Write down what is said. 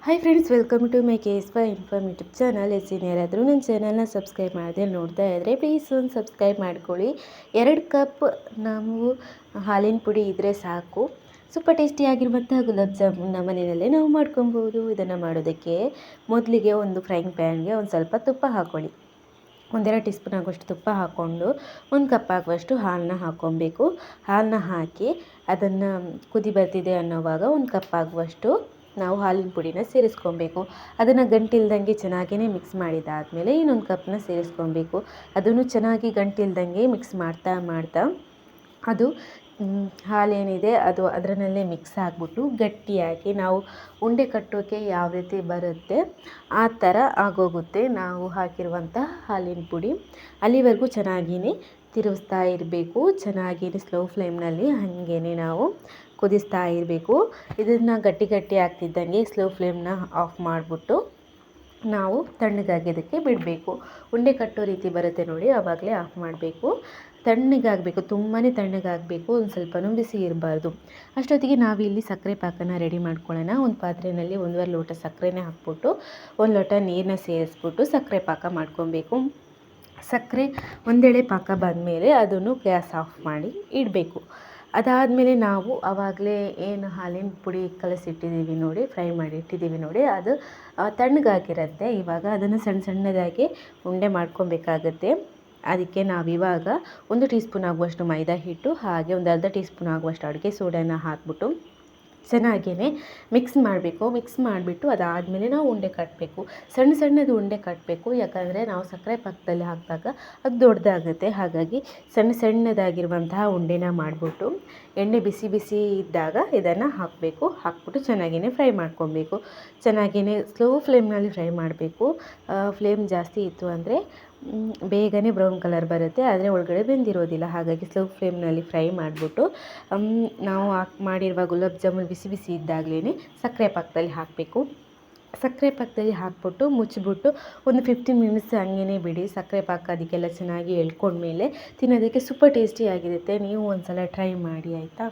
Hi friends, welcome to my KS informative channel. ಯಾರಾದರೂ ನನ್ನ ಚಾನಲ್ನ ಸಬ್ಸ್ಕ್ರೈಬ್ ಮಾಡದೆ ನೋಡ್ತಾ ಇದ್ದರೆ ಪ್ಲೀಸ್ ಒಂದು ಸಬ್ಸ್ಕ್ರೈಬ್ ಮಾಡ್ಕೊಳ್ಳಿ. 2 ಕಪ್ ನಾವು ಹಾಲಿನ ಪುಡಿ ಇದ್ದರೆ ಸಾಕು. ಸೂಪರ್ ಟೇಸ್ಟಿಯಾಗಿರುವಂಥ ಗುಲಾಬ್ ಜಾಮೂನ್ ನಮ್ಮ ಮನೆಯಲ್ಲೇ ನಾವು ಮಾಡ್ಕೊಬೋದು. ಇದನ್ನು ಮಾಡೋದಕ್ಕೆ ಮೊದಲಿಗೆ ಒಂದು ಫ್ರೈಯಿಂಗ್ ಪ್ಯಾನ್ಗೆ ಒಂದು ಸ್ವಲ್ಪ ತುಪ್ಪ ಹಾಕ್ಕೊಳ್ಳಿ. 1-2 ಟೀ ಸ್ಪೂನ್ ಆಗುವಷ್ಟು ತುಪ್ಪ ಹಾಕ್ಕೊಂಡು 1 ಕಪ್ ಆಗುವಷ್ಟು ಹಾಲನ್ನ ಹಾಕ್ಕೊಬೇಕು. ಹಾಲನ್ನ ಹಾಕಿ ಅದನ್ನು ಕುದಿ ಬರ್ತಿದೆ ಅನ್ನೋವಾಗ 1 ಕಪ್ ಆಗುವಷ್ಟು ನಾವು ಹಾಲಿನ ಪುಡಿನ ಸೇರಿಸ್ಕೊಬೇಕು. ಅದನ್ನು ಗಂಟಿಲ್ದಂಗೆ ಚೆನ್ನಾಗಿಯೇ ಮಿಕ್ಸ್ ಮಾಡಿದಾದಮೇಲೆ ಇನ್ನೊಂದು ಕಪ್ನ ಸೇರಿಸ್ಕೊಬೇಕು. ಅದನ್ನು ಚೆನ್ನಾಗಿ ಗಂಟಿಲ್ದಂಗೆ ಮಿಕ್ಸ್ ಮಾಡ್ತಾ ಅದು ಹಾಲೇನಿದೆ ಅದು ಅದರಲ್ಲೇ ಮಿಕ್ಸ್ ಆಗಿಬಿಟ್ಟು ಗಟ್ಟಿಯಾಗಿ ನಾವು ಉಂಡೆ ಕಟ್ಟೋಕ್ಕೆ ಯಾವ ರೀತಿ ಬರುತ್ತೆ ಆ ಥರ ಆಗೋಗುತ್ತೆ ನಾವು ಹಾಕಿರುವಂಥ ಹಾಲಿನ ಪುಡಿ. ಅಲ್ಲಿವರೆಗೂ ಚೆನ್ನಾಗಿಯೇ ತಿರುಗಿಸ್ತಾ ಇರಬೇಕು. ಚೆನ್ನಾಗಿ ಸ್ಲೋ ಫ್ಲೇಮ್ನಲ್ಲಿ ಹಾಗೇ ನಾವು ಕುದಿಸ್ತಾ ಇರಬೇಕು. ಇದನ್ನು ಗಟ್ಟಿ ಆಗ್ತಿದ್ದಂಗೆ ಸ್ಲೋ ಫ್ಲೇಮ್ನ ಆಫ್ ಮಾಡಿಬಿಟ್ಟು ನಾವು ತಣ್ಣಗಾಗೋದಕ್ಕೆ ಬಿಡಬೇಕು. ಉಂಡೆ ಕಟ್ಟೋ ರೀತಿ ಬರುತ್ತೆ ನೋಡಿ, ಆವಾಗಲೇ ಆಫ್ ಮಾಡಬೇಕು. ತಣ್ಣಗಾಗಬೇಕು, ತುಂಬಾ ತಣ್ಣಗಾಗಬೇಕು, ಒಂದು ಸ್ವಲ್ಪನೂ ಬಿಸಿ ಇರಬಾರ್ದು. ಅಷ್ಟೊತ್ತಿಗೆ ನಾವಿಲ್ಲಿ ಸಕ್ಕರೆ ಪಾಕನ ರೆಡಿ ಮಾಡ್ಕೊಳ್ಳೋಣ. ಒಂದು ಪಾತ್ರೆಯಲ್ಲಿ 1.5 ಲೋಟ ಸಕ್ಕರೆನೇ ಹಾಕ್ಬಿಟ್ಟು 1 ಲೋಟ ನೀರನ್ನ ಸೇರಿಸ್ಬಿಟ್ಟು ಸಕ್ಕರೆ ಪಾಕ ಮಾಡ್ಕೊಬೇಕು. ಸಕ್ಕರೆ ಒಂದೆಳೆ ಪಾಕ ಬಂದಮೇಲೆ ಅದನ್ನು ಗ್ಯಾಸ್ ಆಫ್ ಮಾಡಿ ಇಡಬೇಕು. ಅದಾದಮೇಲೆ ನಾವು ಆವಾಗಲೇ ಏನು ಹಾಲಿನ ಪುಡಿ ಕಲಸಿಟ್ಟಿದ್ದೀವಿ ನೋಡಿ, ಫ್ರೈ ಮಾಡಿ ಇಟ್ಟಿದ್ದೀವಿ ನೋಡಿ, ಅದು ತಣ್ಣಗಾಗಿರುತ್ತೆ. ಇವಾಗ ಅದನ್ನು ಸಣ್ಣದಾಗಿ ಉಂಡೆ ಮಾಡ್ಕೊಬೇಕಾಗತ್ತೆ. ಅದಕ್ಕೆ ನಾವಿವಾಗ 1 ಟೀ ಸ್ಪೂನ್ ಆಗುವಷ್ಟು ಮೈದಾ ಹಿಟ್ಟು ಹಾಗೆ 1/2 ಟೀ ಸ್ಪೂನ್ ಆಗುವಷ್ಟು ಅಡುಗೆ ಸೋಡಾನ ಹಾಕ್ಬಿಟ್ಟು ಚೆನ್ನಾಗಿಯೇ ಮಿಕ್ಸ್ ಮಾಡಬೇಕು. ಮಿಕ್ಸ್ ಮಾಡಿಬಿಟ್ಟು ಅದಾದಮೇಲೆ ನಾವು ಉಂಡೆ ಕಟ್ಟಬೇಕು. ಸಣ್ಣದು ಉಂಡೆ ಕಟ್ಟಬೇಕು, ಯಾಕಂದರೆ ನಾವು ಸಕ್ಕರೆ ಪಾಕದಲ್ಲಿ ಹಾಕಿದಾಗ ಅದು ದೊಡ್ಡದಾಗುತ್ತೆ. ಹಾಗಾಗಿ ಸಣ್ಣದಾಗಿರುವಂತಹ ಉಂಡೆನ ಮಾಡಿಬಿಟ್ಟು ಎಣ್ಣೆ ಬಿಸಿ ಇದ್ದಾಗ ಇದನ್ನು ಹಾಕ್ಬಿಟ್ಟು ಚೆನ್ನಾಗಿಯೇ ಫ್ರೈ ಮಾಡ್ಕೊಬೇಕು. ಚೆನ್ನಾಗಿಯೇ ಸ್ಲೋ ಫ್ಲೇಮ್ನಲ್ಲಿ ಫ್ರೈ ಮಾಡಬೇಕು. ಫ್ಲೇಮ್ ಜಾಸ್ತಿ ಇತ್ತು ಅಂದರೆ ಬೇಗನೆ ಬ್ರೌನ್ ಕಲರ್ ಬರುತ್ತೆ, ಆದರೆ ಒಳಗಡೆ ಬೆಂದಿರೋದಿಲ್ಲ. ಹಾಗಾಗಿ ಸ್ಲೋ ಫ್ಲೇಮ್ನಲ್ಲಿ ಫ್ರೈ ಮಾಡಿಬಿಟ್ಟು ನಾವು ಮಾಡಿರುವ ಗುಲಾಬ್ ಜಾಮೂನ್ ಬಿಸಿ ಇದ್ದಾಗಲೇ ಸಕ್ಕರೆ ಪಾಕದಲ್ಲಿ ಹಾಕಬೇಕು. ಸಕ್ಕರೆ ಪಾಕದಲ್ಲಿ ಹಾಕ್ಬಿಟ್ಟು ಮುಚ್ಚಿಬಿಟ್ಟು ಒಂದು 15 ಮಿನಿಟ್ಸ್ ಹಂಗೇ ಬಿಡಿ. ಸಕ್ಕರೆ ಪಾಕ ಅದಕ್ಕೆಲ್ಲ ಚೆನ್ನಾಗಿ ಎಳ್ಕೊಂಡ್ಮೇಲೆ ತಿನ್ನೋದಕ್ಕೆ ಸೂಪರ್ ಟೇಸ್ಟಿಯಾಗಿರುತ್ತೆ. ನೀವು ಒಂದು ಸಲ ಟ್ರೈ ಮಾಡಿ, ಆಯಿತಾ?